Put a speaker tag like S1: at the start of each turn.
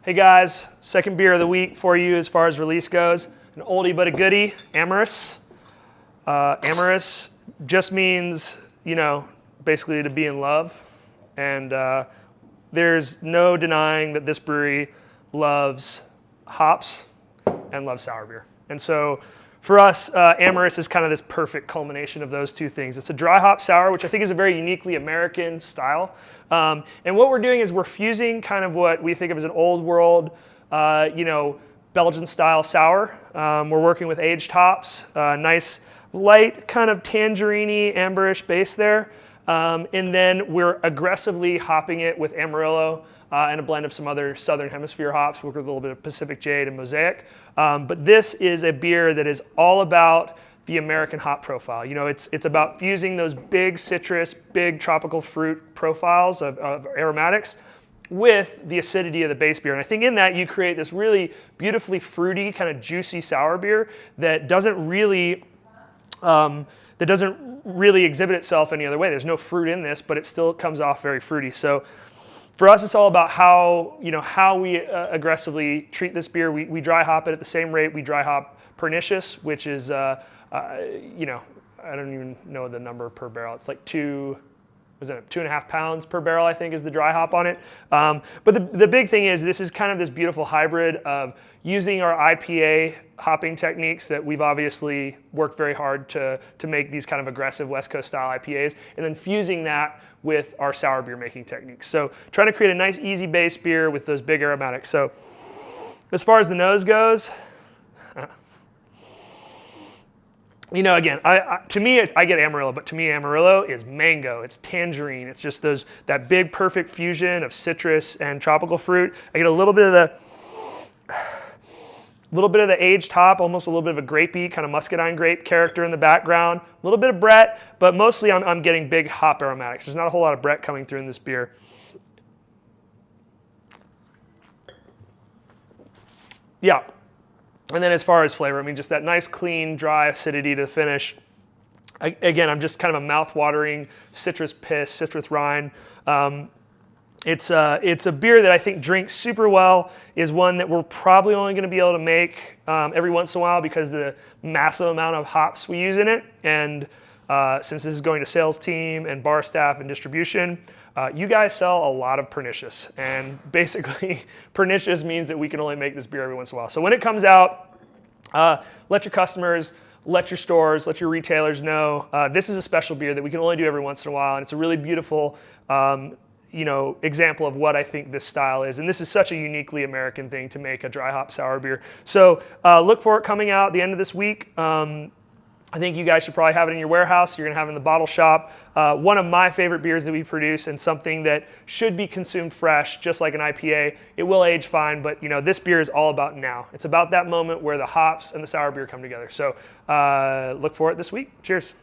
S1: Hey guys, second beer of the week for you as far as release goes. An oldie but a goodie, Amorous. Amorous just means, basically to be in love. And there's no denying that this brewery loves hops and loves sour beer. And so for us, Amorous is kind of this perfect culmination of those two things. It's a dry hop sour, which I think is a very uniquely American style. And what we're doing is we're fusing kind of what we think of as an old world, Belgian style sour. We're working with aged hops, nice light kind of tangerine-y, amberish base there. And then we're aggressively hopping it with Amarillo and a blend of some other Southern Hemisphere hops. We work with a little bit of Pacific Jade and Mosaic. But this is a beer that is all about the American hop profile. It's about fusing those big citrus, big tropical fruit profiles of aromatics with the acidity of the base beer. And I think in that you create this really beautifully fruity, kind of juicy sour beer that doesn't really exhibit itself any other way. There's no fruit in this, but it still comes off very fruity. So for us, it's all about how we aggressively treat this beer. We dry hop it at the same rate we dry hop Pernicious, which is, I don't even know the number per barrel. It's like 2.5 pounds per barrel, I think, is the dry hop on it. But the big thing is this is kind of this beautiful hybrid of using our IPA hopping techniques that we've obviously worked very hard to make these kind of aggressive West Coast style IPAs, and then fusing that with our sour beer making techniques. So trying to create a nice easy base beer with those big aromatics. So as far as the nose goes, again, to me, I get Amarillo, but to me, Amarillo is mango. It's tangerine. It's just that big, perfect fusion of citrus and tropical fruit. I get a little bit of the aged hop, almost a little bit of a grapey, kind of muscadine grape character in the background. A little bit of Brett, but mostly I'm getting big hop aromatics. There's not a whole lot of Brett coming through in this beer. Yeah. And then as far as flavor, just that nice, clean, dry acidity to the finish. Again, I'm just kind of a mouth-watering citrus piss, citrus rind. It's a beer that I think drinks super well, is one that we're probably only going to be able to make every once in a while because of the massive amount of hops we use in it. And since this is going to sales team and bar staff and distribution, you guys sell a lot of Pernicious, and basically Pernicious means that we can only make this beer every once in a while. So when it comes out, let your customers, let your stores, let your retailers know this is a special beer that we can only do every once in a while, and it's a really beautiful example of what I think this style is. And this is such a uniquely American thing to make a dry hop sour beer. So look for it coming out at the end of this week. I think you guys should probably have it in your warehouse. You're going to have it in the bottle shop. One of my favorite beers that we produce, and something that should be consumed fresh, just like an IPA. It will age fine, but this beer is all about now. It's about that moment where the hops and the sour beer come together. So look for it this week. Cheers.